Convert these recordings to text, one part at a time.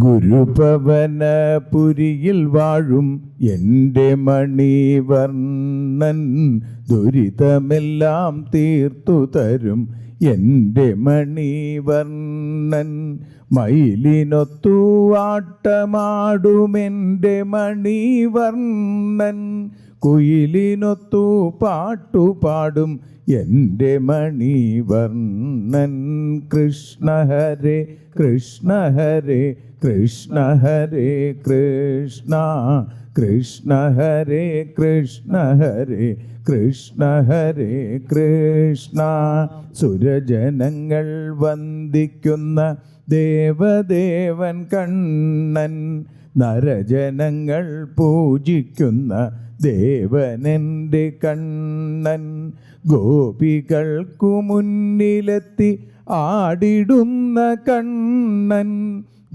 ഗുരുഭവനപുരിയിൽ വാഴും എൻ്റെ മണിവർണ്ണൻ ദുരിതമെല്ലാം തീർത്തു തരും എൻ്റെ മണിവർണ്ണൻ. മയിലിനൊത്തു ആട്ടമാടുമെൻ്റെ മണിവർണ്ണൻ, കുയിലിനൊത്തു പാട്ടുപാടും എൻ്റെ മണിവർണ്ണൻ. കൃഷ്ണ ഹരേ കൃഷ്ണ ഹരേ കൃഷ്ണ ഹരേ കൃഷ്ണ, കൃഷ്ണ ഹരേ കൃഷ്ണ ഹരേ കൃഷ്ണ ഹരേ കൃഷ്ണ. സുരജനങ്ങൾ വന്ദിക്കുന്ന ദേവദേവൻ കണ്ണൻ, നരജനങ്ങൾ പൂജിക്കുന്ന ദേവനെൻ്റെ കണ്ണൻ. ഗോപികൾക്കു മുന്നിലെത്തി ആടിടുന്ന കണ്ണൻ,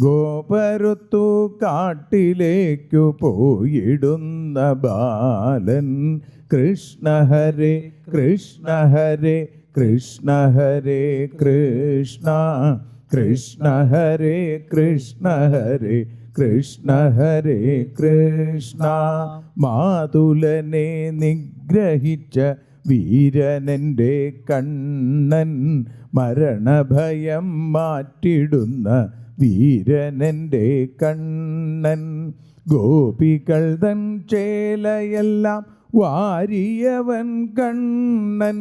ഗോപരുത്തു കാട്ടിലേക്കു പോയിടുന്ന ബാലൻ. കൃഷ്ണ ഹരേ കൃഷ്ണ ഹരേ കൃഷ്ണ ഹരേ കൃഷ്ണ, കൃഷ്ണ ഹരേ കൃഷ്ണ ഹരേ കൃഷ്ണ ഹരേ കൃഷ്ണ. മാതുലനെ നിഗ്രഹിച്ച വീരനെൻ്റെ കണ്ണൻ, മരണഭയം മാറ്റിടുന്ന വീരനെൻ്റെ കണ്ണൻ. ഗോപികൾ തൻ ചേലയെല്ലാം വാരിയവൻ കണ്ണൻ,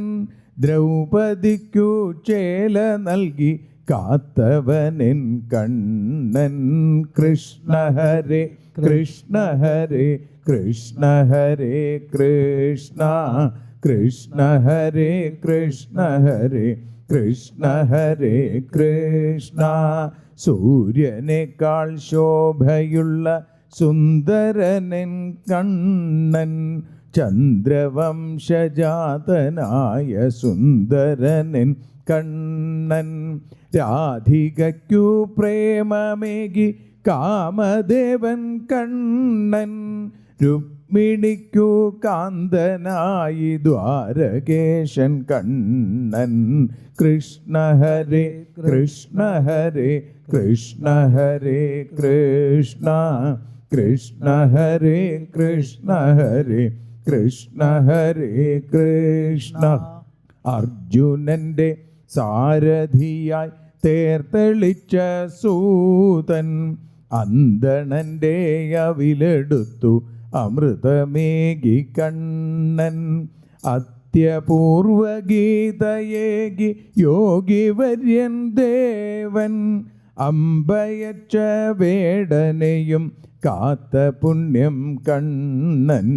ദ്രൗപദിക്കു ചേല നൽകി കാത്തവനെൻ കണ്ണൻ. കൃഷ്ണ ഹരേ കൃഷ്ണ ഹരേ കൃഷ്ണ ഹരേ കൃഷ്ണ, കൃഷ്ണ ഹരേ കൃഷ്ണ ഹരേ കൃഷ്ണ ഹരേ കൃഷ്ണ. സൂര്യനേക്കാൾ ശോഭയുള്ള സുന്ദരനെൻ കണ്ണൻ, ചന്ദ്രവംശജാതനായ സുന്ദരനെൻ കണ്ണൻ. രാധികയ്ക്കു പ്രേമമേകി കാമദേവൻ കണ്ണൻ, രുക്മിണിക്കു കാന്തനായി ദ്വാരകേശൻ കണ്ണൻ. കൃഷ്ണ ഹരേ കൃഷ്ണ ഹരേ കൃഷ്ണ ഹരേ കൃഷ്ണ, കൃഷ്ണ ഹരേ കൃഷ്ണ ഹരേ കൃഷ്ണ ഹരേ കൃഷ്ണ. അർജുനന്റെ സാരഥിയായി തേർത്തെളിച്ച സൂതൻ, അന്തണന്റെ അവിലെടുത്തു അമൃതമേകി കണ്ണൻ. അത്യപൂർവഗീതയേകി യോഗിവര്യൻ ദേവൻ, അമ്പയച്ച വേടനെയും കാത്ത പുണ്യം കണ്ണൻ.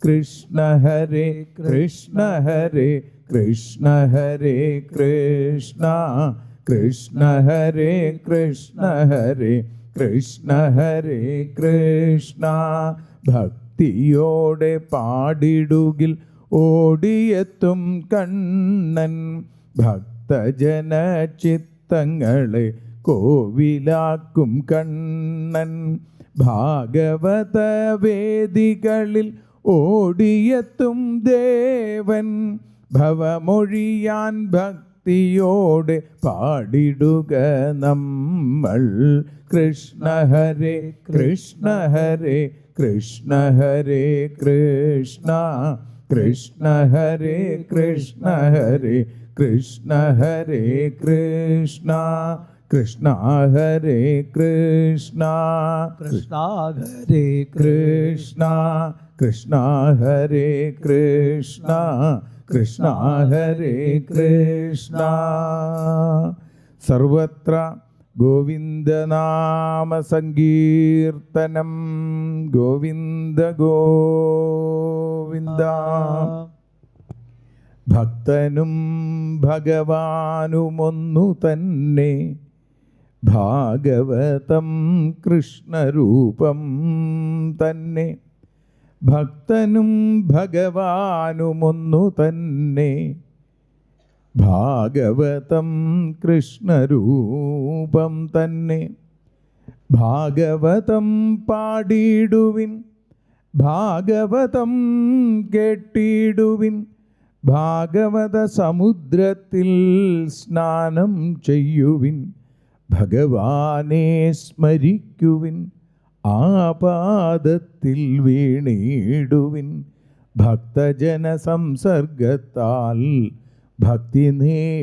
കൃഷ്ണ ഹരേ കൃഷ്ണ ഹരേ കൃഷ്ണ ഹരേ കൃഷ്ണ, കൃഷ്ണ ഹരേ കൃഷ്ണ ഹരേ കൃഷ്ണ ഹരേ കൃഷ്ണ. ഭക്തിയോടെ പാടിടുകിൽ ഓടിയെത്തും കണ്ണൻ, ഭക്തജന ചിത്തങ്ങളെ കോവിലാക്കും കണ്ണൻ. ഭാഗവത വേദികളിൽ ഓടിയെത്തും ദേവൻ, ഭവമൊഴിയാൻ ഭക്തിയോടെ പാടിടുക നമ്മൾ. കൃഷ്ണ ഹരേ കൃഷ്ണ ഹരേ കൃഷ്ണ ഹരേ കൃഷ്ണ, കൃഷ്ണ ഹരേ കൃഷ്ണ ഹരേ കൃഷ്ണ ഹരേ കൃഷ്ണ. കൃഷ്ണ ഹരേ കൃഷ്ണ കൃഷ്ണ ഹരേ കൃഷ്ണ, കൃഷ്ണ ഹരേ കൃഷ്ണ കൃഷ്ണ ഹരേ കൃഷ്ണ. സർവത്ര ഗോവിന്ദനാമ സങ്കീർത്തനം, ഗോവിന്ദ ഗോവിന്ദ. ഭക്തനും ഭഗവാനുമൊന്നു തന്നെ, ഭാഗവതം കൃഷ്ണരൂപം തന്നെ. ഭക്തനും ഭഗവാനുമൊന്നു തന്നെ, ഭാഗവതം കൃഷ്ണരൂപം തന്നെ. ഭാഗവതം പാടിടുവിൻ, ഭാഗവതം കേട്ടിടുവിൻ, ഭാഗവത സമുദ്രത്തിൽ സ്നാനം ചെയ്യുവിൻ, ഭഗവാനെ സ്മരിക്കുവിൻ, ആപാദത്തിൽ വീണിടുവിൻ, ഭക്തജന സംസർഗത്താൽ ഭക്തി നേടുവിൻ.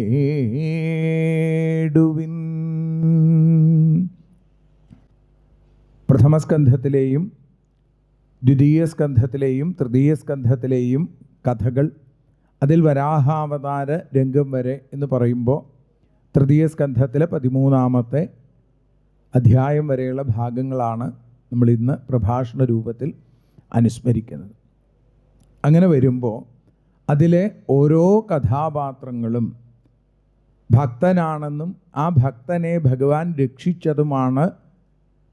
പ്രഥമസ്കന്ധത്തിലെയും ദ്വിതീയ സ്കന്ധത്തിലെയും തൃതീയ സ്കന്ധത്തിലെയും കഥകൾ, അതിൽ വരാഹാവതാര രംഗം വരെ എന്ന് പറയുമ്പോൾ തൃതീയ സ്കന്ധത്തിലെ 13-ാമത്തെ അധ്യായം വരെയുള്ള ഭാഗങ്ങളാണ് നമ്മളിന്ന് പ്രഭാഷണ രൂപത്തിൽ അനുസ്മരിക്കുന്നത്. അങ്ങനെ വരുമ്പോൾ അതിലെ ഓരോ കഥാപാത്രങ്ങളും ഭക്തനാണെന്നും ആ ഭക്തനെ ഭഗവാൻ രക്ഷിച്ചതുമാണ്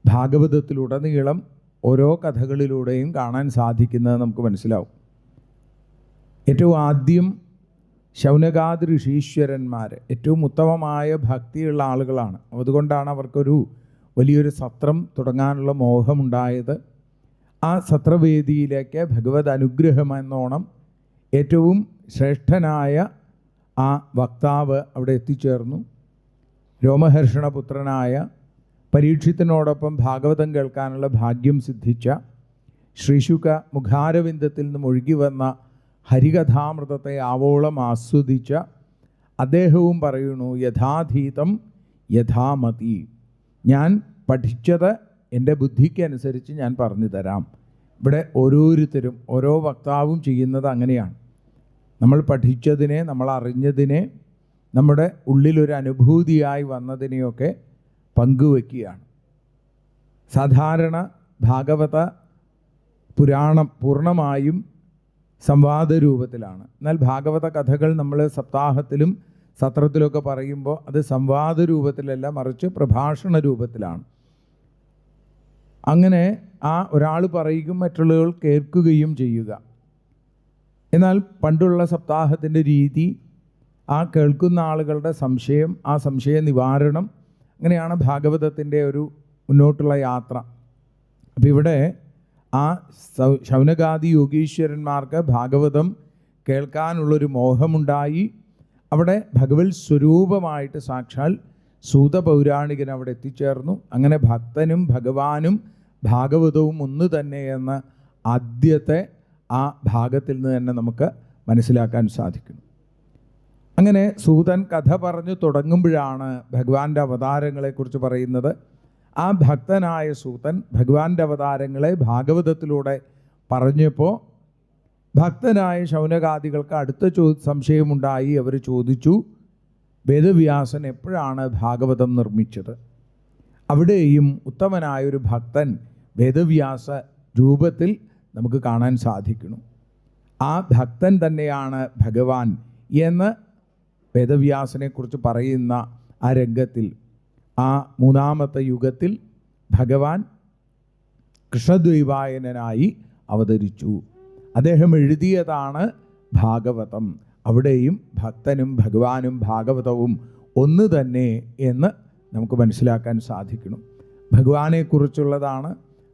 ഭാഗവതത്തിലുടനീളം ഓരോ കഥകളിലൂടെയും കാണാൻ സാധിക്കുന്നത് നമുക്ക് മനസ്സിലാവും. ഏറ്റവും ആദ്യം ശൗനകാദി ഋഷീശ്വരന്മാർ ഏറ്റവും ഉത്തമമായ ഭക്തിയുള്ള ആളുകളാണ്. അതുകൊണ്ടാണ് അവർക്കൊരു വലിയൊരു സത്രം തുടങ്ങാനുള്ള മോഹമുണ്ടായത്. ആ സത്രവേദിയിലേക്ക് ഭഗവത് അനുഗ്രഹമെന്നോണം ഏറ്റവും ശ്രേഷ്ഠനായ ആ വക്താവ് അവിടെ എത്തിച്ചേർന്നു. രോമഹർഷണപുത്രനായ പരീക്ഷിത്തിനോടൊപ്പം ഭാഗവതം കേൾക്കാനുള്ള ഭാഗ്യം സിദ്ധിച്ച ശ്രീശുക മുഖാരവിന്ദത്തിൽ നിന്നും ഒഴുകി വന്ന ഹരികഥാമൃതത്തെ ആവോളം ആസ്വദിച്ച അദ്ദേഹവും പറയുന്നു, യഥാധീതം യഥാമതി, ഞാൻ പഠിച്ചത് എൻ്റെ ബുദ്ധിക്കനുസരിച്ച് ഞാൻ പറഞ്ഞു തരാം. ഇവിടെ ഓരോരുത്തരും ഓരോ വക്താവും ചെയ്യുന്നത് അങ്ങനെയാണ്. നമ്മൾ പഠിച്ചതിനെ, നമ്മൾ അറിഞ്ഞതിനെ, നമ്മുടെ ഉള്ളിലൊരു അനുഭൂതിയായി വന്നതിനെയൊക്കെ പങ്കുവയ്ക്കുകയാണ്. സാധാരണ ഭാഗവത പുരാണം പൂർണ്ണമായും സംവാദ രൂപത്തിലാണ്. എന്നാൽ ഭാഗവത കഥകൾ നമ്മൾ സപ്താഹത്തിലും സത്രത്തിലൊക്കെ പറയുമ്പോൾ അത് സംവാദ രൂപത്തിലല്ല, മറിച്ച് പ്രഭാഷണ രൂപത്തിലാണ്. അങ്ങനെ ആ ഒരാൾ പറയുകയും മറ്റുള്ളവർ കേൾക്കുകയും ചെയ്യുക. എന്നാൽ പണ്ടുള്ള സപ്താഹത്തിൻ്റെ രീതി ആ കേൾക്കുന്ന ആളുകളുടെ സംശയം, ആ സംശയ നിവാരണം, അങ്ങനെയാണ് ഭാഗവതത്തിൻ്റെ ഒരു മുന്നോട്ടുള്ള യാത്ര. അപ്പം ഇവിടെ ആ ശൗനകാദി യോഗീശ്വരന്മാർക്ക് ഭാഗവതം കേൾക്കാനുള്ളൊരു മോഹമുണ്ടായി. അവിടെ ഭഗവത് സ്വരൂപമായിട്ട് സാക്ഷാൽ സൂതപൗരാണികൻ അവിടെ എത്തിച്ചേർന്നു. അങ്ങനെ ഭക്തനും ഭഗവാനും ഭാഗവതവും ഒന്ന് തന്നെ എന്ന് ആദ്യത്തെ ആ ഭാഗത്തിൽ നിന്ന് തന്നെ നമുക്ക് മനസ്സിലാക്കാൻ സാധിക്കുന്നു. അങ്ങനെ സൂതൻ കഥ പറഞ്ഞു തുടങ്ങുമ്പോഴാണ് ഭഗവാന്റെ അവതാരങ്ങളെക്കുറിച്ച് പറയുന്നത്. ആ ഭക്തനായ സൂതൻ ഭഗവാന്റെ അവതാരങ്ങളെ ഭാഗവതത്തിലൂടെ പറഞ്ഞപ്പോൾ ഭക്തനായ ശൗനകാദികൾക്ക് അടുത്ത സംശയമുണ്ടായി. അവർ ചോദിച്ചു, വേദവ്യാസൻ എപ്പോഴാണ് ഭാഗവതം നിർമ്മിച്ചത്? അവിടെയും ഉത്തമനായൊരു ഭക്തൻ വേദവ്യാസ രൂപത്തിൽ നമുക്ക് കാണാൻ സാധിക്കുന്നു. ആ ഭക്തൻ തന്നെയാണ് ഭഗവാൻ എന്ന് വേദവ്യാസനെക്കുറിച്ച് പറയുന്ന ആ രംഗത്തിൽ, ആ 3-ാമത്തെ യുഗത്തിൽ ഭഗവാൻ കൃഷ്ണദ്വൈപായനനായി അവതരിച്ചു. അദ്ദേഹം എഴുതിയതാണ് ഭാഗവതം. അവിടെയും ഭക്തനും ഭഗവാനും ഭാഗവതവും ഒന്ന് തന്നെ എന്ന് നമുക്ക് മനസ്സിലാക്കാൻ സാധിക്കണം. ഭഗവാനെക്കുറിച്ചുള്ളതാണ്,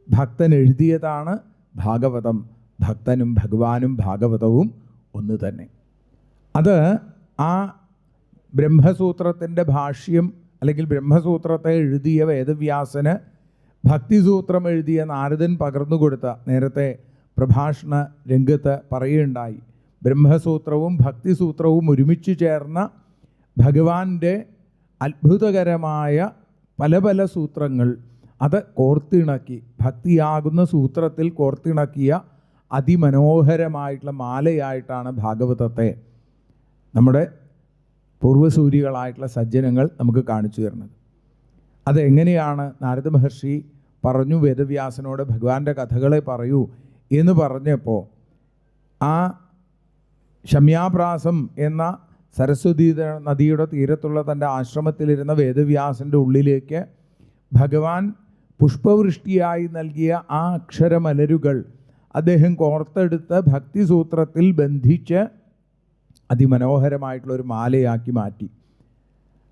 ഭക്തൻ എഴുതിയതാണ് ഭാഗവതം. ഭക്തനും ഭഗവാനും ഭാഗവതവും ഒന്ന് തന്നെ. അത് ആ ബ്രഹ്മസൂത്രത്തിൻ്റെ ഭാഷ്യം അല്ലെങ്കിൽ ബ്രഹ്മസൂത്രത്തെ എഴുതിയ വേദവ്യാസന് ഭക്തിസൂത്രം എഴുതിയ നാരദൻ പകർന്നുകൊടുത്ത, നേരത്തെ പ്രഭാഷണ രംഗത്ത് പറയുകയുണ്ടായി, ബ്രഹ്മസൂത്രവും ഭക്തിസൂത്രവും ഒരുമിച്ച് ചേർന്ന ഭഗവാന്റെ അത്ഭുതകരമായ പല പല സൂത്രങ്ങൾ അത് കോർത്തിണക്കി, ഭക്തിയാകുന്ന സൂത്രത്തിൽ കോർത്തിണക്കിയ അതിമനോഹരമായിട്ടുള്ള മാലയായിട്ടാണ് ഭാഗവതത്തെ നമ്മുടെ പൂർവ്വസൂരികളായിട്ടുള്ള സജ്ജനങ്ങൾ നമുക്ക് കാണിച്ചു തരുന്നത്. അതെങ്ങനെയാണ്? നാരദ മഹർഷി പറഞ്ഞു, വേദവ്യാസനോട് ഭഗവാന്റെ കഥകളെ പറയൂ എന്ന് പറഞ്ഞപ്പോൾ ആ ശമ്യാപ്രാസം എന്ന സരസ്വതി നദിയുടെ തീരത്തുള്ള തൻ്റെ ആശ്രമത്തിലിരുന്ന വേദവ്യാസൻ്റെ ഉള്ളിലേക്ക് ഭഗവാൻ പുഷ്പവൃഷ്ടിയായി നൽകിയ ആ അക്ഷരമലരുകൾ അദ്ദേഹം കോർത്തെടുത്ത് ഭക്തിസൂത്രത്തിൽ ബന്ധിച്ച് അതിമനോഹരമായിട്ടുള്ളൊരു മാലയാക്കി മാറ്റി.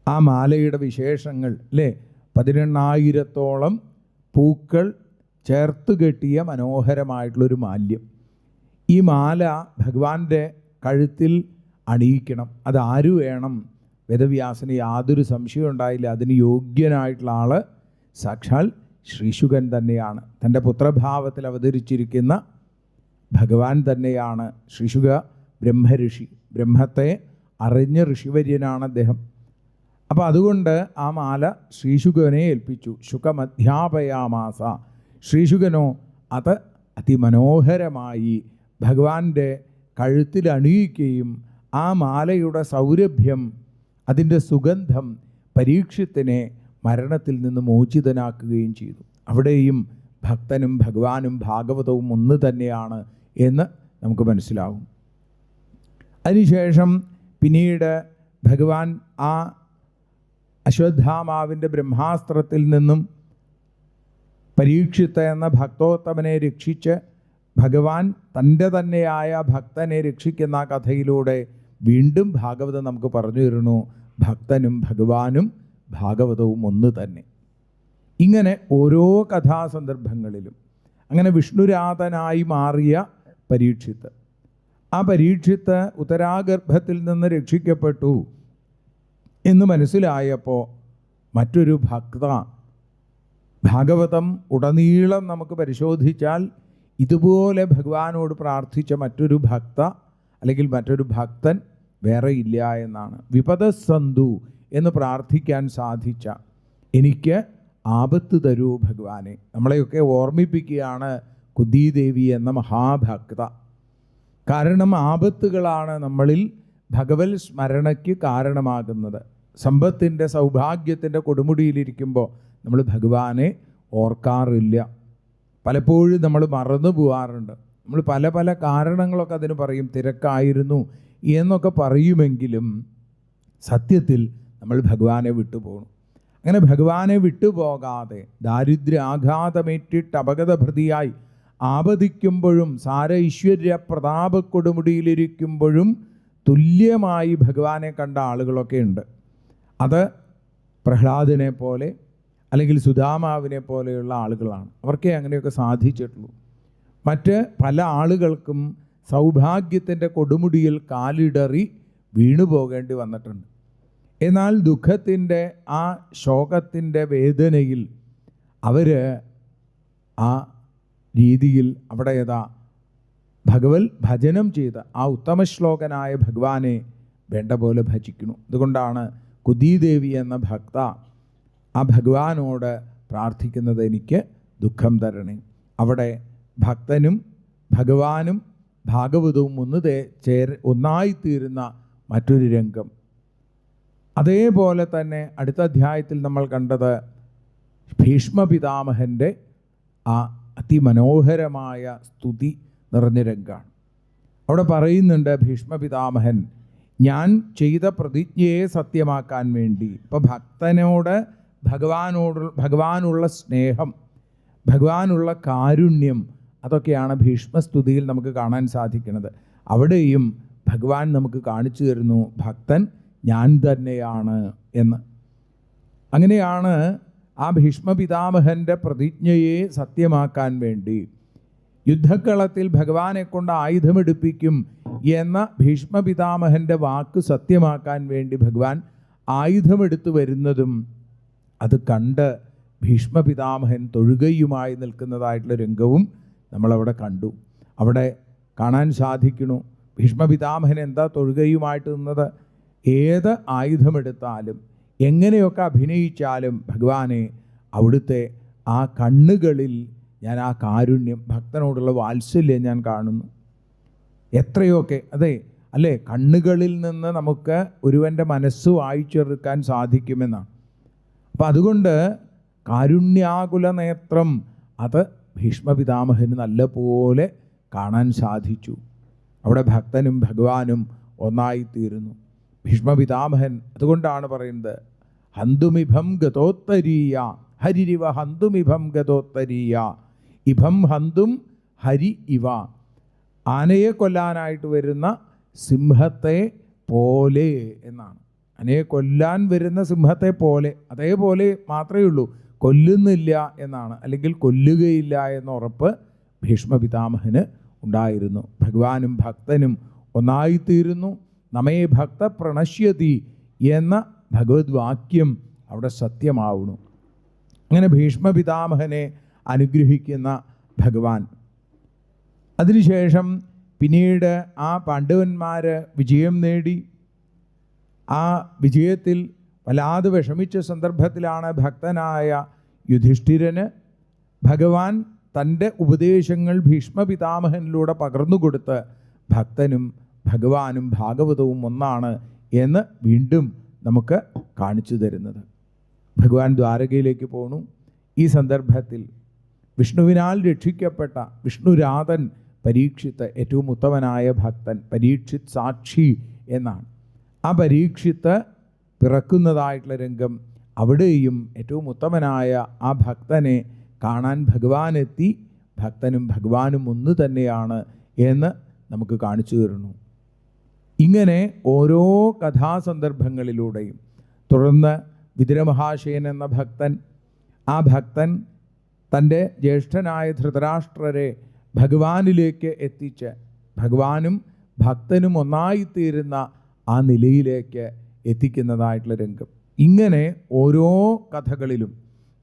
ആ മാലയുടെ വിശേഷങ്ങൾ അല്ലേ, 18,000-ഓളം പൂക്കൾ ചേർത്ത് കെട്ടിയ മനോഹരമായിട്ടുള്ളൊരു മാല്യം. ഈ മാല ഭഗവാന്റെ കഴുത്തിൽ അണിയിക്കണം. അതാര് വേണം? വേദവ്യാസന് യാതൊരു സംശയവും ഉണ്ടായില്ല. അതിന് യോഗ്യനായിട്ടുള്ള ആൾ സാക്ഷാൽ ശ്രീശുകൻ തന്നെയാണ്. തൻ്റെ പുത്രഭാവത്തിൽ അവതരിച്ചിരിക്കുന്ന ഭഗവാൻ തന്നെയാണ് ശ്രീശുക ബ്രഹ്മഋഷി. ബ്രഹ്മത്തെ അറിഞ്ഞ ഋഷിവര്യനാണ് അദ്ദേഹം. അപ്പോൾ അതുകൊണ്ട് ആ മാല ശ്രീശുകനെ ഏൽപ്പിച്ചു. ശുകമധ്യാപയാമാസ. ശ്രീശുകനോ അത് അതിമനോഹരമായി ഭഗവാന്റെ കഴുത്തിൽ അണിയിക്കുകയും ആ മാലയുടെ സൗരഭ്യം, അതിൻ്റെ സുഗന്ധം പരീക്ഷിത്തിനെ മരണത്തിൽ നിന്ന് മോചിതനാക്കുകയും ചെയ്തു. അവിടെയും ഭക്തനും ഭഗവാനും ഭാഗവതവും ഒന്ന് തന്നെയാണ് എന്ന് നമുക്ക് മനസ്സിലാവും. അതിനുശേഷം പിന്നീട് ഭഗവാൻ ആ അശ്വത്ഥാമാവിൻ്റെ ബ്രഹ്മാസ്ത്രത്തിൽ നിന്നും പരീക്ഷിത്ത് എന്ന ഭക്തോത്തമനെ രക്ഷിച്ച് ഭഗവാൻ തൻ്റെ തന്നെയായ ഭക്തനെ രക്ഷിക്കുന്ന കഥയിലൂടെ വീണ്ടും ഭാഗവതം നമുക്ക് പറഞ്ഞു തരുന്നു. ഭക്തനും ഭഗവാനും ഭാഗവതവും ഒന്ന് തന്നെ. ഇങ്ങനെ ഓരോ കഥാസന്ദർഭങ്ങളിലും അങ്ങനെ വിഷ്ണുരാധനായി മാറിയ പരീക്ഷിത്ത്, ആ പരീക്ഷിത്ത് ഉത്തരാഗർഭത്തിൽ നിന്ന് രക്ഷിക്കപ്പെട്ടു എന്ന് മനസ്സിലായപ്പോൾ മറ്റൊരു ഭക്ത, ഭാഗവതം ഉടനീളം നമുക്ക് പരിശോധിച്ചാൽ ഇതുപോലെ ഭഗവാനോട് പ്രാർത്ഥിച്ച മറ്റൊരു ഭക്ത അല്ലെങ്കിൽ മറ്റൊരു ഭക്തൻ വേറെ ഇല്ല എന്നാണ്. വിപദസന്ധു എന്ന് പ്രാർത്ഥിക്കാൻ സാധിച്ച, എനിക്ക് ആപത്ത് തരൂ ഭഗവാനെ. നമ്മളെയൊക്കെ ഓർമ്മിപ്പിക്കുകയാണ് കുന്തിദേവി എന്ന മഹാഭക്ത. കാരണം ആപത്തുകളാണ് നമ്മളിൽ ഭഗവത് സ്മരണയ്ക്ക് കാരണമാകുന്നത്. സമ്പത്തിൻ്റെ സൗഭാഗ്യത്തിൻ്റെ കൊടുമുടിയിലിരിക്കുമ്പോൾ നമ്മൾ ഭഗവാനെ ഓർക്കാറില്ല. പലപ്പോഴും നമ്മൾ മറന്നു പോകാറുണ്ട്. നമ്മൾ പല പല കാരണങ്ങളൊക്കെ അതിന് പറയും. തിരക്കായിരുന്നു എന്നൊക്കെ പറയുമെങ്കിലും സത്യത്തിൽ നമ്മൾ ഭഗവാനെ വിട്ടുപോകണം. അങ്ങനെ ഭഗവാനെ വിട്ടുപോകാതെ ദാരിദ്ര്യ ആഘാതമേറ്റിട്ട് അപകടഭൃതിയായി ആപതിക്കുമ്പോഴും സാര ഐശ്വര്യ പ്രതാപ കൊടുമുടിയിലിരിക്കുമ്പോഴും തുല്യമായി ഭഗവാനെ കണ്ട ആളുകളൊക്കെ ഉണ്ട്. അത് പ്രഹ്ലാദനെ പോലെ അല്ലെങ്കിൽ സുധാമാവിനെ പോലെയുള്ള ആളുകളാണ്. അവർക്കേ അങ്ങനെയൊക്കെ സാധിച്ചിട്ടുള്ളൂ. മറ്റ് പല ആളുകൾക്കും സൗഭാഗ്യത്തിൻ്റെ കൊടുമുടിയിൽ കാലിടറി വീണുപോകേണ്ടി വന്നിട്ടുണ്ട്. എന്നാൽ ദുഃഖത്തിൻ്റെ ആ ശോകത്തിൻ്റെ വേദനയിൽ അവർ ആ രീതിയിൽ അവിടെ ഭഗവത് ഭജനം ചെയ്ത് ആ ഉത്തമശ്ലോകനായ ഭഗവാനെ വേണ്ട പോലെ ഭജിക്കുന്നു. അതുകൊണ്ടാണ് കുന്തിദേവി എന്ന ഭക്ത ആ ഭഗവാനോട് പ്രാർത്ഥിക്കുന്നത്, എനിക്ക് ദുഃഖം തരണേ. അവിടെ ഭക്തനും ഭഗവാനും ഭാഗവതവും ഒന്നായിത്തീരുന്ന മറ്റൊരു രംഗം. അതേപോലെ തന്നെ അടുത്ത അധ്യായത്തിൽ നമ്മൾ കണ്ടത് ഭീഷ്മപിതാമഹൻ്റെ ആ അതിമനോഹരമായ സ്തുതി നിറഞ്ഞ രംഗമാണ്. അവിടെ പറയുന്നുണ്ട് ഭീഷ്മപിതാമഹൻ, ഞാൻ ചെയ്ത പ്രതിജ്ഞയെ സത്യമാക്കാൻ വേണ്ടി. ഇപ്പോൾ ഭക്തനോട് ഭഗവാനുള്ള സ്നേഹം, ഭഗവാനുള്ള കാരുണ്യം, അതൊക്കെയാണ് ഭീഷ്മസ്തുതിയിൽ നമുക്ക് കാണാൻ സാധിക്കുന്നത്. അവിടെയും ഭഗവാൻ നമുക്ക് കാണിച്ചു തരുന്നു ഭക്തൻ ഞാൻ തന്നെയാണ് എന്ന്. അങ്ങനെയാണ് ആ ഭീഷ്മപിതാമഹൻ്റെ പ്രതിജ്ഞയെ സത്യമാക്കാൻ വേണ്ടി യുദ്ധക്കളത്തിൽ ഭഗവാനെ കൊണ്ട് ആയുധമെടുപ്പിക്കും എന്ന ഭീഷ്മപിതാമഹൻ്റെ വാക്ക് സത്യമാക്കാൻ വേണ്ടി ഭഗവാൻ ആയുധമെടുത്തു വരുന്നതും അത് കണ്ട് ഭീഷ്മപിതാമഹൻ തൊഴുകയുമായി നിൽക്കുന്നതായിട്ടുള്ള രംഗവും നമ്മളവിടെ കണ്ടു. അവിടെ കാണാൻ സാധിക്കുന്നു ഭീഷ്മപിതാമഹൻ എന്താ തൊഴുകയുമായിട്ട് നിന്നത്. ഏത് ആയുധമെടുത്താലും എങ്ങനെയൊക്കെ അഭിനയിച്ചാലും ഭഗവാനെ അവിടുത്തെ ആ കണ്ണുകളിൽ ഞാൻ ആ കാരുണ്യം, ഭക്തനോടുള്ള വാത്സല്യം ഞാൻ കാണുന്നു. എത്രയൊക്കെ അല്ലേ കണ്ണുകളിൽ നിന്ന് നമുക്ക് ഒരുവൻ്റെ മനസ്സ് വായിച്ചെടുക്കാൻ സാധിക്കുമെന്നാണ്. അപ്പം അതുകൊണ്ട് കാരുണ്യാകുല നേത്രം അത് ഭീഷ്മപിതാമഹന് നല്ലപോലെ കാണാൻ സാധിച്ചു. അവിടെ ഭക്തനും ഭഗവാനും ഒന്നായിത്തീരുന്നു. ഭീഷ്മപിതാമഹൻ അതുകൊണ്ടാണ് പറയുന്നത്, ഹന്തുമിഭം ഗതോത്തരീയ ഹരിരിവ ഹന്തുമിഭം ഗതോത്തരീയ ഇഭം ഹന്തും ഹരി ഇവ. ആനയെ കൊല്ലാനായിട്ട് വരുന്ന സിംഹത്തെ പോലെ എന്നാണ്. ആനയെ കൊല്ലാൻ വരുന്ന സിംഹത്തെ പോലെ, അതേപോലെ മാത്രമേ ഉള്ളൂ, കൊല്ലുന്നില്ല എന്നാണ്, അല്ലെങ്കിൽ കൊല്ലുകയില്ല എന്ന ഉറപ്പ് ഭീഷ്മപിതാമഹന് ഉണ്ടായിരുന്നു. ഭഗവാനും ഭക്തനും ഒന്നായിത്തീരുന്നു. നമേ ഭക്ത പ്രണശ്യതി എന്ന ഭഗവത് വാക്യം അവിടെ സത്യമാവുന്നു. അങ്ങനെ ഭീഷ്മ പിതാമഹനെ അനുഗ്രഹിക്കുന്ന ഭഗവാൻ. അതിനുശേഷം പിന്നീട് ആ പാണ്ഡവന്മാർ വിജയം നേടി. ആ വിജയത്തിൽ വല്ലാതെ വിഷമിച്ച സന്ദർഭത്തിലാണ് ഭക്തനായ യുധിഷ്ഠിരന് ഭഗവാൻ തൻ്റെ ഉപദേശങ്ങൾ ഭീഷ്മ പിതാമഹനിലൂടെ പകർന്നുകൊടുത്ത് ഭക്തനും ഭഗവാനും ഭാഗവതവും ഒന്നാണ് എന്ന് വീണ്ടും നമുക്ക് കാണിച്ചു തരുന്നത്. ഭഗവാൻ ദ്വാരകയിലേക്ക് പോണു. ഈ സന്ദർഭത്തിൽ വിഷ്ണുവിനാൽ രക്ഷിക്കപ്പെട്ട വിഷ്ണുരാധൻ പരീക്ഷിത്ത്, ഏറ്റവും ഉത്തമനായ ഭക്തൻ, പരീക്ഷിത് സാക്ഷി എന്നാണ്. ആ പരീക്ഷിത്ത് പിറക്കുന്നതായിട്ടുള്ള രംഗം, അവിടെയും ഏറ്റവും ഉത്തമനായ ആ ഭക്തനെ കാണാൻ ഭഗവാനെത്തി. ഭക്തനും ഭഗവാനും ഒന്ന് തന്നെയാണ് എന്ന് നമുക്ക് കാണിച്ചു തരുന്നു. ഇങ്ങനെ ഓരോ കഥാസന്ദർഭങ്ങളിലൂടെയും തുടർന്ന് വിതുരമഹാശയൻ എന്ന ഭക്തൻ, ആ ഭക്തൻ തൻ്റെ ജ്യേഷ്ഠനായ ധൃതരാഷ്ട്രരെ ഭഗവാനിലേക്ക് എത്തിച്ച് ഭഗവാനും ഭക്തനും ഒന്നായിത്തീരുന്ന ആ നിലയിലേക്ക് എത്തിക്കുന്നതായിട്ടുള്ള രംഗം. ഇങ്ങനെ ഓരോ കഥകളിലും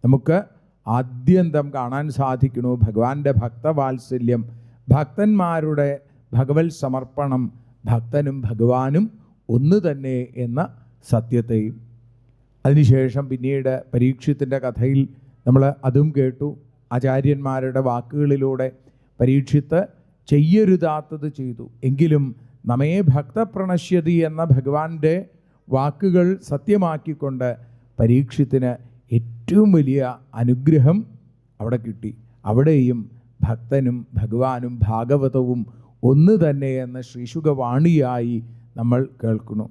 നമുക്ക് ആദ്യന്തം കാണാൻ സാധിക്കുന്നു ഭഗവാന്റെ ഭക്തവാത്സല്യം, ഭക്തന്മാരുടെ ഭഗവത് സമർപ്പണം, ഭക്തനും ഭഗവാനും ഒന്ന് തന്നെ എന്ന സത്യത്തെയും. അതിനുശേഷം പിന്നീട് പരീക്ഷത്തിൻ്റെ കഥയിൽ നമ്മൾ അതും കേട്ടു. ആചാര്യന്മാരുടെ വാക്കുകളിലൂടെ പരീക്ഷിത്ത് ചെയ്യരുതാത്തത് ചെയ്തു. എങ്കിലും നമേ ഭക്തപ്രണശ്യതി എന്ന ഭഗവാന്റെ വാക്കുകൾ സത്യമാക്കിക്കൊണ്ട് പരീക്ഷത്തിന് ഏറ്റവും വലിയ അനുഗ്രഹം അവിടെ കിട്ടി. അവിടെയും ഭക്തനും ഭഗവാനും ഭാഗവതവും ഒന്ന് തന്നെ എന്ന ശ്രീശുഖവാണിയായി നമ്മൾ കേൾക്കുന്നു.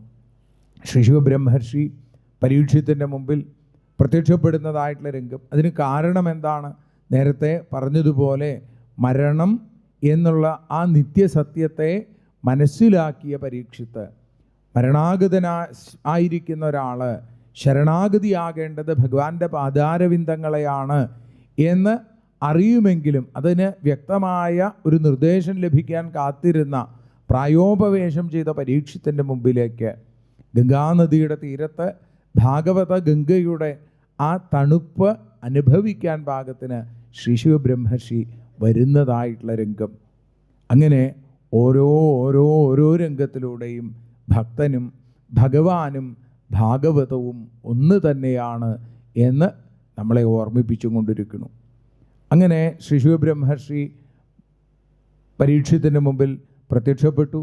ശ്രീശുഖ ബ്രഹ്മർഷി പരീക്ഷത്തിൻ്റെ മുമ്പിൽ പ്രത്യക്ഷപ്പെടുന്നതായിട്ടുള്ള രംഗം. അതിന് കാരണം എന്താണ്? നേരത്തെ പറഞ്ഞതുപോലെ മരണം എന്നുള്ള ആ നിത്യസത്യത്തെ മനസ്സിലാക്കിയ പരീക്ഷിത്ത്, മരണാഗതനായിരിക്കുന്ന ഒരാൾ ശരണാഗതിയാകേണ്ടത് ഭഗവാന്റെ പാദാരവിന്ദങ്ങളെയാണ് എന്ന് അറിയുമെങ്കിലും അതിന് വ്യക്തമായ ഒരു നിർദ്ദേശം ലഭിക്കാൻ കാത്തിരുന്ന പ്രായോപവേശം ചെയ്ത പരീക്ഷത്തിൻ്റെ മുമ്പിലേക്ക് ഗംഗാനദിയുടെ തീരത്ത് ഭാഗവത ഗംഗയുടെ ആ തണുപ്പ് അനുഭവിക്കാൻ പാകത്തിന് ശ്രീശുഖ ബ്രഹ്മർഷി വരുന്നതായിട്ടുള്ള രംഗം. അങ്ങനെ ഓരോ രംഗത്തിലൂടെയും ഭക്തനും ഭഗവാനും ഭാഗവതവും ഒന്ന് തന്നെയാണ് എന്ന് നമ്മളെ ഓർമ്മിപ്പിച്ചും കൊണ്ടിരിക്കുന്നു. അങ്ങനെ ശ്രീശുഖ ബ്രഹ്മർഷി പരീക്ഷത്തിൻ്റെ മുമ്പിൽ പ്രത്യക്ഷപ്പെട്ടു.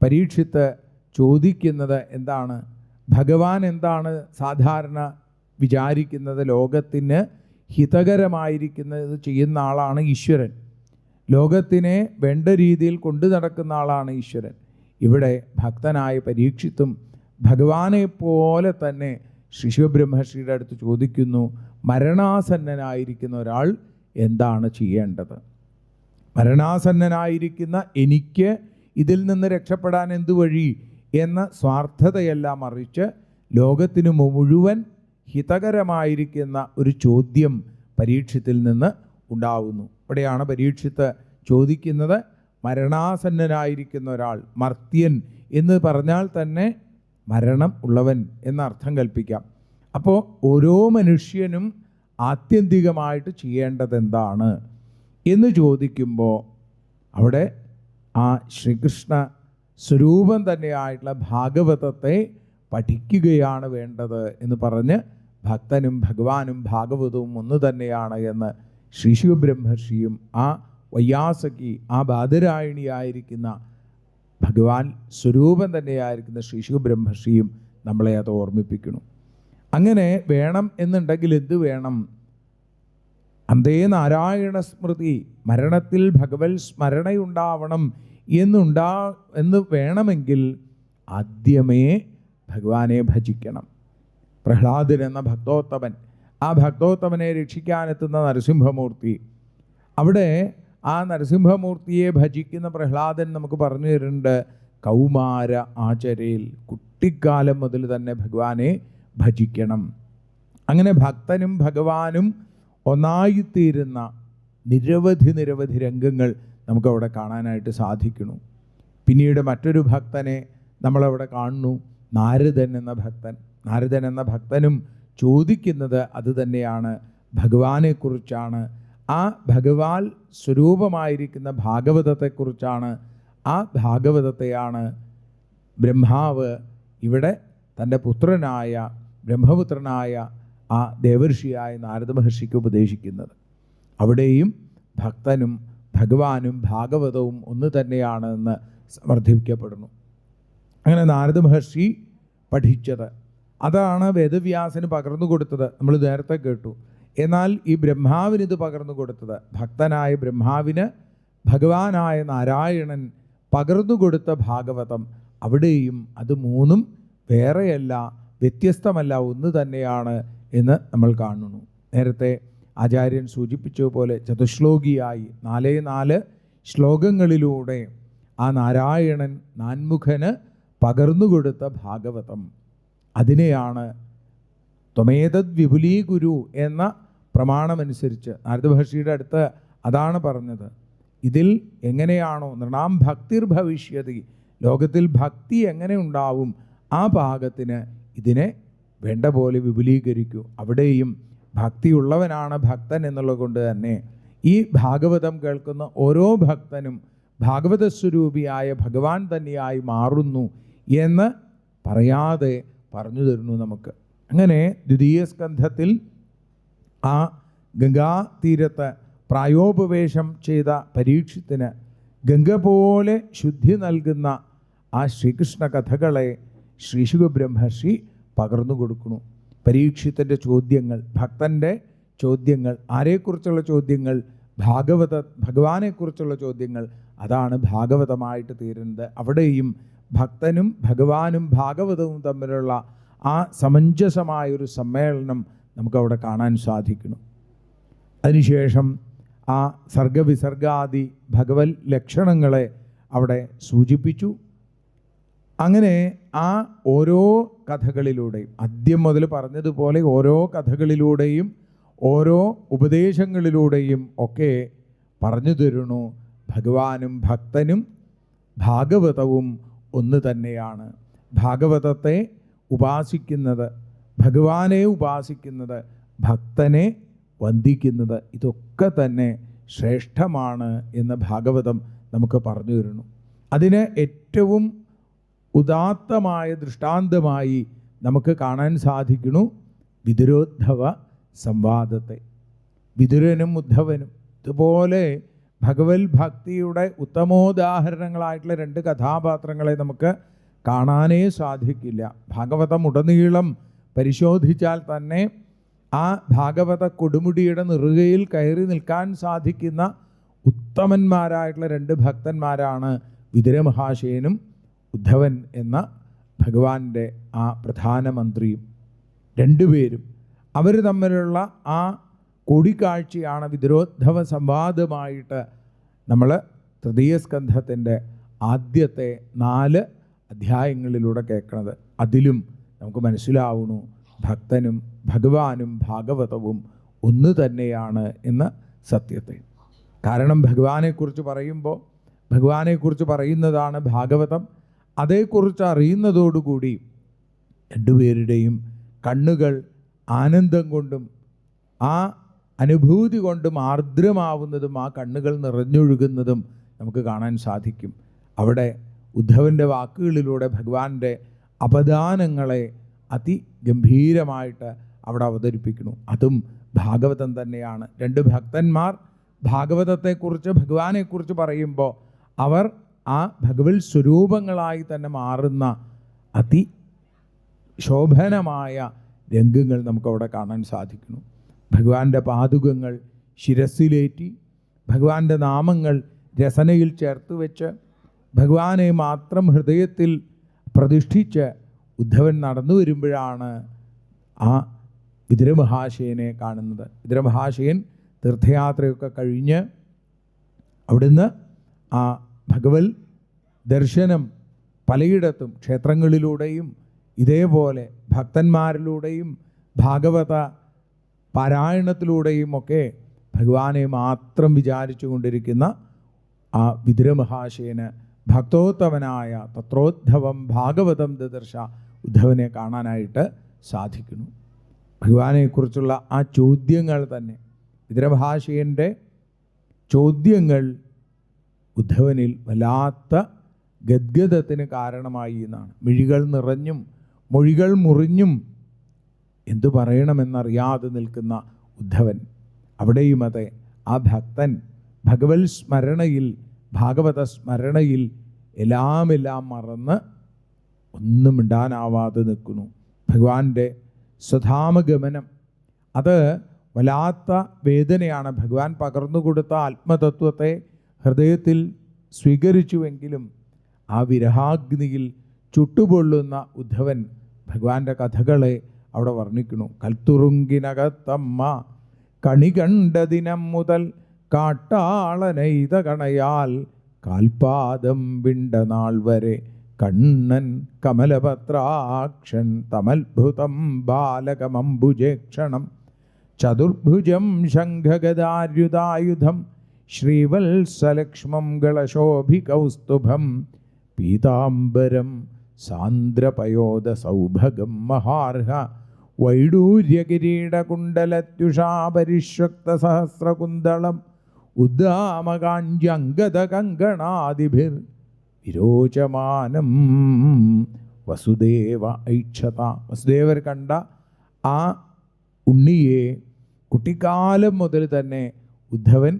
പരീക്ഷിത്ത് ചോദിക്കുന്നത് എന്താണ്? ഭഗവാൻ എന്താണ് സാധാരണ വിചാരിക്കുന്നത്? ലോകത്തിന് ഹിതകരമായിരിക്കുന്നത് ചെയ്യുന്ന ആളാണ് ഈശ്വരൻ. ലോകത്തിനെ വേണ്ട രീതിയിൽ കൊണ്ടു നടക്കുന്ന ആളാണ് ഈശ്വരൻ. ഇവിടെ ഭക്തനായ പരീക്ഷിത്തും ഭഗവാനെ പോലെ തന്നെ ശ്രീശുഖ ബ്രഹ്മർഷിയുടെ അടുത്ത് ചോദിക്കുന്നു, മരണാസന്നനായിരിക്കുന്ന ഒരാൾ എന്താണ് ചെയ്യേണ്ടത്? മരണാസന്നനായിരിക്കുന്ന എനിക്ക് ഇതിൽ നിന്ന് രക്ഷപ്പെടാൻ എന്തു വഴി എന്ന സ്വാർത്ഥതയെല്ലാം മറിച്ച് ലോകത്തിനു മുഴുവൻ ഹിതകരമായിരിക്കുന്ന ഒരു ചോദ്യം പരീക്ഷത്തിൽ നിന്ന് ഉണ്ടാവുന്നു. ഇവിടെയാണ് പരീക്ഷിത്ത് ചോദിക്കുന്നത്, മരണാസന്നനായിരിക്കുന്ന ഒരാൾ, മർത്യൻ എന്ന് പറഞ്ഞാൽ തന്നെ മരണം ഉള്ളവൻ എന്നർത്ഥം കൽപ്പിക്കാം. അപ്പോൾ ഓരോ മനുഷ്യനും ആത്യന്തികമായിട്ട് ചെയ്യേണ്ടത് എന്താണ് എന്ന് ചോദിക്കുമ്പോൾ അവിടെ ആ ശ്രീകൃഷ്ണ സ്വരൂപം തന്നെയായിട്ടുള്ള ഭാഗവതത്തെ പഠിക്കുകയാണ് വേണ്ടത് എന്ന് പറഞ്ഞ് ഭക്തനും ഭഗവാനും ഭാഗവതവും ഒന്ന് തന്നെയാണ് എന്ന് ശ്രീശുഖ ബ്രഹ്മർഷിയും ആ വയ്യാസകി, ആ ബാദരായണിയായിരിക്കുന്ന ഭഗവാൻ സ്വരൂപം തന്നെയായിരിക്കുന്ന ശ്രീശുഖ ബ്രഹ്മർഷിയും നമ്മളെ അത് ഓർമ്മിപ്പിക്കുന്നു. അങ്ങനെ വേണം എന്നുണ്ടെങ്കിൽ എന്ത് വേണം? അന്തേ നാരായണ സ്മൃതി, മരണത്തിൽ ഭഗവത് സ്മരണയുണ്ടാവണം എന്ന് വേണമെങ്കിൽ ആദ്യമേ ഭഗവാനെ ഭജിക്കണം. പ്രഹ്ലാദൻ എന്ന ഭക്തോത്തമൻ, ആ ഭക്തോത്തമനെ രക്ഷിക്കാനെത്തുന്ന നരസിംഹമൂർത്തി, അവിടെ ആ നരസിംഹമൂർത്തിയെ ഭജിക്കുന്ന പ്രഹ്ലാദൻ നമുക്ക് പറഞ്ഞു തരുന്നുണ്ട്, കൗമാര ആചരയിൽ, കുട്ടിക്കാലം മുതൽ തന്നെ ഭഗവാനെ ഭജിക്കണം. അങ്ങനെ ഭക്തനും ഭഗവാനും ഒന്നായിത്തീരുന്ന നിരവധി രംഗങ്ങൾ നമുക്കവിടെ കാണാനായിട്ട് സാധിക്കുന്നു. പിന്നീട് മറ്റൊരു ഭക്തനെ നമ്മളവിടെ കാണുന്നു നാരദൻ എന്ന ഭക്തൻ. നാരദൻ എന്ന ഭക്തനും ചോദിക്കുന്നത് അത് തന്നെയാണ്, ഭഗവാനെക്കുറിച്ചാണ്. ആ ഭഗവാൻ സ്വരൂപമായിരിക്കുന്ന ഭാഗവതത്തെക്കുറിച്ചാണ്. ആ ഭാഗവതത്തെയാണ് ബ്രഹ്മാവ് ഇവിടെ തൻ്റെ പുത്രനായ ബ്രഹ്മപുത്രനായ ആ ദേവർഷിയായ നാരദ മഹർഷിക്ക് ഉപദേശിക്കുന്നത്. അവിടെയും ഭക്തനും ഭഗവാനും ഭാഗവതവും ഒന്ന് തന്നെയാണ് എന്ന് സമർത്ഥിക്കപ്പെടുന്നു. അങ്ങനെ നാരദ മഹർഷി പഠിച്ചത് അതാണ് വേദവ്യാസന് പകർന്നു കൊടുത്തത്, നമ്മൾ നേരത്തെ കേട്ടു. എന്നാൽ ഈ ബ്രഹ്മാവിന് ഇത് പകർന്നു കൊടുത്തത്, ഭക്തനായ ബ്രഹ്മാവിന് ഭഗവാനായ നാരായണൻ പകർന്നു കൊടുത്ത ഭാഗവതം, അവിടെയും അത് മൂന്നും വേറെയല്ല, വ്യത്യസ്തമല്ല, ഒന്ന് തന്നെയാണ് എന്ന് നമ്മൾ കാണുന്നു. നേരത്തെ ആചാര്യൻ സൂചിപ്പിച്ചതുപോലെ ചതുശ്ലോകിയായി 4 ശ്ലോകങ്ങളിലൂടെ ആ നാരായണൻ നാൻമുഖന് പകർന്നുകൊടുത്ത ഭാഗവതം, അതിനെയാണ് ത്വമേതദ് വിപുലീകുരു എന്ന പ്രമാണമനുസരിച്ച് നാരദ മഹർഷിയുടെ അടുത്ത് അതാണ് പറഞ്ഞത്. ഇതിൽ എങ്ങനെയാണോ നൃണാം ഭക്തിർ ഭവിഷ്യതി, ലോകത്തിൽ ഭക്തി എങ്ങനെ ഉണ്ടാവും, ആ പാകത്തിന് ഇതിനെ വേണ്ട പോലെ വിപുലീകരിക്കൂ. അവിടെയും ഭക്തിയുള്ളവനാണ് ഭക്തൻ എന്നുള്ളത് കൊണ്ട് തന്നെ ഈ ഭാഗവതം കേൾക്കുന്ന ഓരോ ഭക്തനും ഭാഗവത സ്വരൂപിയായ ഭഗവാൻ തന്നെയായി മാറുന്നു എന്ന് പറയാതെ പറഞ്ഞു തരുന്നു നമുക്ക്. അങ്ങനെ ദ്വിതീയ സ്കന്ധത്തിൽ ആ ഗംഗാതീരത്ത് പ്രായോപവേശം ചെയ്ത പരീക്ഷത്തിന് ഗംഗ പോലെ ശുദ്ധി നൽകുന്ന ആ ശ്രീകൃഷ്ണ കഥകളെ ശ്രീശുക ബ്രഹ്മർഷി പകർന്നു കൊടുക്കുന്നു. പരീക്ഷത്തിൻ്റെ ചോദ്യങ്ങൾ, ഭക്തൻ്റെ ചോദ്യങ്ങൾ, ആരെക്കുറിച്ചുള്ള ചോദ്യങ്ങൾ, ഭഗവാനെക്കുറിച്ചുള്ള ചോദ്യങ്ങൾ, അതാണ് ഭാഗവതമായിട്ട് തീരുന്നത്. അവിടെയും ഭക്തനും ഭഗവാനും ഭാഗവതവും തമ്മിലുള്ള ആ സമഞ്ജസമായൊരു സമ്മേളനം നമുക്കവിടെ കാണാൻ സാധിക്കുന്നു. അതിനുശേഷം ആ സർഗവിസർഗാദി ഭഗവത് ലക്ഷണങ്ങളെ അവിടെ സൂചിപ്പിച്ചു. അങ്ങനെ ആ ഓരോ കഥകളിലൂടെയും ആദ്യം മുതൽ പറഞ്ഞതുപോലെ ഓരോ കഥകളിലൂടെയും ഓരോ ഉപദേശങ്ങളിലൂടെയും ഒക്കെ പറഞ്ഞു തരുന്നു ഭഗവാനും ഭക്തനും ഭാഗവതവും ഒന്ന് തന്നെയാണ്. ഭാഗവതത്തെ ഉപാസിക്കുന്നത്, ഭഗവാനെ ഉപാസിക്കുന്നത്, ഭക്തനെ വന്ദിക്കുന്നത്, ഇതൊക്കെ തന്നെ ശ്രേഷ്ഠമാണ് എന്ന് ഭാഗവതം നമുക്ക് പറഞ്ഞു തരുന്നു. അതിന് ഏറ്റവും ഉദാത്തമായ ദൃഷ്ടാന്തമായി നമുക്ക് കാണാൻ സാധിക്കുന്നു വിതുരോദ്ധവ സംവാദത്തെ. വിതുരനും ഉദ്ധവനും ഇതുപോലെ ഭഗവത് ഭക്തിയുടെ ഉത്തമോദാഹരണങ്ങളായിട്ടുള്ള 2 കഥാപാത്രങ്ങളെ നമുക്ക് കാണാനേ സാധിക്കില്ല. ഭാഗവതം ഉടനീളം പരിശോധിച്ചാൽ തന്നെ ആ ഭാഗവത കൊടുമുടിയുടെ നെറുകയിൽ കയറി നിൽക്കാൻ സാധിക്കുന്ന ഉത്തമന്മാരായിട്ടുള്ള 2 ഭക്തന്മാരാണ് വിതുരമഹാശയനും ഉദ്ധവൻ എന്ന ഭഗവാന്റെ ആ പ്രധാനമന്ത്രിയും. 2 പേരും അവർ തമ്മിലുള്ള ആ കൂടിക്കാഴ്ചയാണ് വിതുരോദ്ധവ സംവാദമായിട്ട് നമ്മൾ തൃതീയ സ്കന്ധത്തിൻ്റെ ആദ്യത്തെ 4 അധ്യായങ്ങളിലൂടെ കേൾക്കുന്നത്. അതിലും നമുക്ക് മനസ്സിലാവുന്നു ഭക്തനും ഭഗവാനും ഭാഗവതവും ഒന്ന് തന്നെയാണ് എന്ന സത്യത്തെ. കാരണം ഭഗവാനെക്കുറിച്ച് പറയുമ്പോൾ ഭഗവാനെക്കുറിച്ച് പറയുന്നതാണ് ഭാഗവതം. അതേക്കുറിച്ച് അറിയുന്നതോടുകൂടി 2 പേരുടെയും കണ്ണുകൾ ആനന്ദം കൊണ്ടും ആ അനുഭൂതി കൊണ്ടും ആർദ്രമാവുന്നതും ആ കണ്ണുകൾ നിറഞ്ഞൊഴുകുന്നതും നമുക്ക് കാണാൻ സാധിക്കും. അവിടെ ഉദ്ധവൻ്റെ വാക്കുകളിലൂടെ ഭഗവാന്റെ അപദാനങ്ങളെ അതിഗംഭീരമായിട്ട് അവിടെ അവതരിപ്പിക്കുന്നു. അതും ഭാഗവതം തന്നെയാണ്. 2 ഭക്തന്മാർ ഭാഗവതത്തെക്കുറിച്ച് ഭഗവാനെക്കുറിച്ച് പറയുമ്പോൾ അവർ ആ ഭഗവത് സ്വരൂപങ്ങളായി തന്നെ മാറുന്ന അതിശോഭനമായ രംഗങ്ങൾ നമുക്കവിടെ കാണാൻ സാധിക്കുന്നു. ഭഗവാന്റെ പാദുകങ്ങൾ ശിരസിലേറ്റി ഭഗവാന്റെ നാമങ്ങൾ രസനയിൽ ചേർത്ത് വെച്ച് ഭഗവാനെ മാത്രം ഹൃദയത്തിൽ പ്രതിഷ്ഠിച്ച് ഉദ്ധവൻ നടന്നു വരുമ്പോഴാണ് ആ വിതുരമഹാശയനെ കാണുന്നത്. വിതുരമഹാശയൻ തീർത്ഥയാത്രയൊക്കെ കഴിഞ്ഞ് അവിടുന്ന് ആ ഭഗവത് ദർശനം പലയിടത്തും ക്ഷേത്രങ്ങളിലൂടെയും ഇതേപോലെ ഭക്തന്മാരിലൂടെയും ഭാഗവത പാരായണത്തിലൂടെയും ഒക്കെ ഭഗവാനെ മാത്രം വിചാരിച്ചു കൊണ്ടിരിക്കുന്ന ആ വിതുരമഹാശയന് ഭക്തോത്തമനായ തത്രോദ്ധവം ഭാഗവതം ദദർശ ഉദ്ധവനെ കാണാനായിട്ട് സാധിക്കുന്നു. ഭഗവാനെക്കുറിച്ചുള്ള ആ ചോദ്യങ്ങൾ തന്നെ, വിതുരഭാഷ്യൻ്റെ ചോദ്യങ്ങൾ ഉദ്ധവനിൽ വല്ലാത്ത ഗദ്ഗദത്തിന് കാരണമായി എന്നാണ്. മിഴികൾ നിറഞ്ഞും മൊഴികൾ മുറിഞ്ഞും എന്തു പറയണമെന്നറിയാതെ നിൽക്കുന്ന ഉദ്ധവൻ. അവിടെയും അതെ, ആ ഭക്തൻ ഭഗവത് സ്മരണയിൽ, ഭാഗവത സ്മരണയിൽ എല്ലാം മറന്ന് ഒന്നും മിണ്ടാനാവാതെ നിൽക്കുന്നു. ഭഗവാന്റെ സ്വധാമഗമനം അത് വല്ലാത്ത വേദനയാണ്. ഭഗവാൻ പകർന്നു കൊടുത്ത ആത്മതത്വത്തെ ഹൃദയത്തിൽ സ്വീകരിച്ചുവെങ്കിലും ആ വിരഹാഗ്നിയിൽ ചുട്ടുപൊള്ളുന്ന ഉദ്ധവൻ ഭഗവാന്റെ കഥകളെ അവിടെ വർണ്ണിക്കുന്നു. കൽത്തുറുങ്കിനകത്തമ്മ കണി കണ്ട ദിനം മുതൽ കാട്ടാളനെയ്ത കണയാൽ കാൽപാദം വിണ്ട നാൾ വരെ കണ്ണൻ കമലപത്രാക്ഷൻ തമത്ഭുതം ബാലകമംബുജേക്ഷണം ചതുർഭുജം ശംഖഗദാര്യുധായുധം ശ്രീവത്സലക്ഷ്മം ഗളശോഭികൗസ്തുഭം പീതാംബരം സാന്ദ്രപയോദ സൗഭഗം മഹാർഹ വൈഡൂര്യകിരീടകുണ്ടലത്യുഷാപരിഷ്വക്തസഹസ്രകുന്തളം ഉദ്ദാമകാഞ്ജംഗദകങ്കണാദിഭിർ വിരോചമാനം വസുദേവ ഐക്ഷത. വസുദേവർ കണ്ട ആ ഉണ്ണിയെ കുട്ടിക്കാലം മുതൽ തന്നെ ഉദ്ധവൻ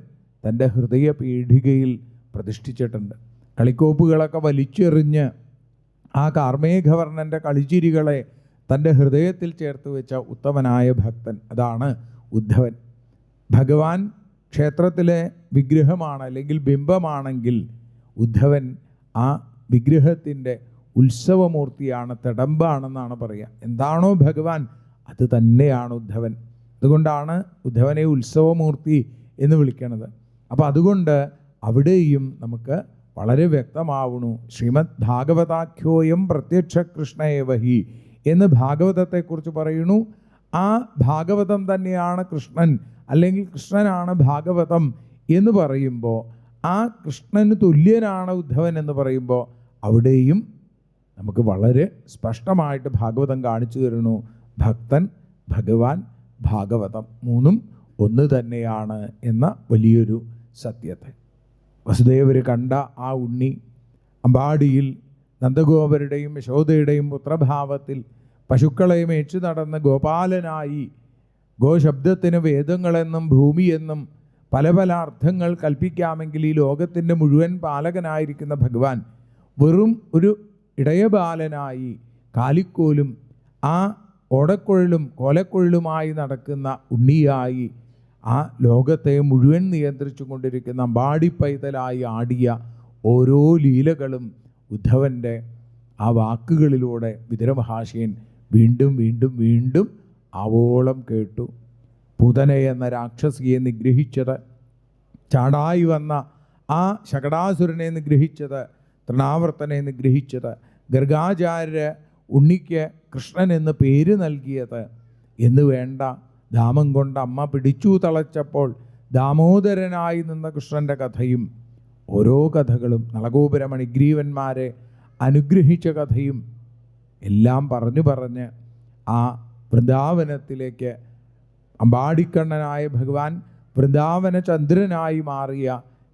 തൻ്റെ ഹൃദയ പീഠികയിൽ പ്രതിഷ്ഠിച്ചിട്ടുണ്ട്. കളിക്കോപ്പുകളൊക്കെ വലിച്ചെറിഞ്ഞ് ആ കാർമേഘവർണ്ണൻ്റെ കളിച്ചിരികളെ തൻ്റെ ഹൃദയത്തിൽ ചേർത്ത് വെച്ച ഉത്തമനായ ഭക്തൻ, അതാണ് ഉദ്ധവൻ. ഭഗവാൻ ക്ഷേത്രത്തിലെ വിഗ്രഹമാണ് അല്ലെങ്കിൽ ബിംബമാണെങ്കിൽ ഉദ്ധവൻ ആ വിഗ്രഹത്തിൻ്റെ ഉത്സവമൂർത്തിയാണ്, തിടമ്പാണെന്നാണ് പറയുക. എന്താണോ ഭഗവാൻ അത് തന്നെയാണ് ഉദ്ധവൻ. അതുകൊണ്ടാണ് ഉദ്ധവനെ ഉത്സവമൂർത്തി എന്ന് വിളിക്കുന്നത്. അപ്പോൾ അതുകൊണ്ട് അവിടെയും നമുക്ക് വളരെ വ്യക്തമാവുന്നു. ശ്രീമദ് ഭാഗവതാഖ്യോയം പ്രത്യക്ഷ കൃഷ്ണയേവഹി എന്ന് ഭാഗവതത്തെക്കുറിച്ച് പറയുന്നു. ആ ഭാഗവതം തന്നെയാണ് കൃഷ്ണൻ, അല്ലെങ്കിൽ കൃഷ്ണനാണ് ഭാഗവതം എന്ന് പറയുമ്പോൾ, ആ കൃഷ്ണന് തുല്യനാണ് ഉദ്ധവൻ എന്ന് പറയുമ്പോൾ അവിടെയും നമുക്ക് വളരെ സ്പഷ്ടമായിട്ട് ഭാഗവതം കാണിച്ചു തരുന്നു. ഭക്തൻ, ഭഗവാൻ, ഭാഗവതം മൂന്നും ഒന്ന് തന്നെയാണ് എന്ന വലിയൊരു സത്യത്തെ. വസുദേവർ കണ്ട ആ ഉണ്ണി അമ്പാടിയിൽ നന്ദഗോപരുടെയും യശോദയുടെയും പുത്രഭാവത്തിൽ പശുക്കളെ മേച്ചു നടന്ന് ഗോപാലനായി, ഗോശബ്ദത്തിന് വേദങ്ങളെന്നും ഭൂമിയെന്നും പല പല അർത്ഥങ്ങൾ കൽപ്പിക്കാമെങ്കിൽ ഈ ലോകത്തിൻ്റെ മുഴുവൻ പാലകനായിരിക്കുന്ന ഭഗവാൻ വെറും ഒരു ഇടയബാലനായി കാലിക്കോലും ആ ഓടക്കുഴലും കോലക്കുഴലുമായി നടക്കുന്ന ഉണ്ണിയായി ആ ലോകത്തെ മുഴുവൻ നിയന്ത്രിച്ചു കൊണ്ടിരിക്കുന്ന അമ്പാടി പൈതലായി ആടിയ ഓരോ ലീലകളും ഉദ്ധവൻ്റെ ആ വാക്കുകളിലൂടെ വിതുരമഹാശയൻ വീണ്ടും വീണ്ടും വീണ്ടും ആവോളം കേട്ടു. പൂതന എന്ന രാക്ഷസിയെ നിഗ്രഹിച്ചത്, ചാടായി വന്ന ആ ശകടാസുരനെ നിഗ്രഹിച്ചത്, തൃണാവർത്തനെ നിഗ്രഹിച്ചത്, ഗർഗാചാര്യ ഉണ്ണിക്ക് കൃഷ്ണൻ എന്ന് പേര് നൽകിയത് എന്ന് വേണ്ട, ധാമം കൊണ്ട് അമ്മ പിടിച്ചു തളച്ചപ്പോൾ ദാമോദരനായി നിന്ന കൃഷ്ണൻ്റെ കഥയും, ഓരോ കഥകളും, നളഗോപുര മണിഗ്രീവന്മാരെ അനുഗ്രഹിച്ച കഥയും എല്ലാം പറഞ്ഞു പറഞ്ഞ് ആ വൃന്ദാവനത്തിലേക്ക് അമ്പാടിക്കണ്ണനായ ഭഗവാൻ വൃന്ദാവന ചന്ദ്രനായി മാറിയ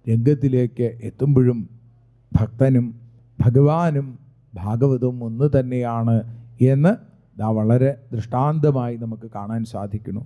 രംഗത്തിലേക്ക് എത്തുമ്പോഴും ഭക്തനും ഭഗവാനും ഭാഗവതവും ഒന്ന് തന്നെയാണ് എന്ന് വളരെ ദൃഷ്ടാന്തമായി നമുക്ക് കാണാൻ സാധിക്കുന്നു.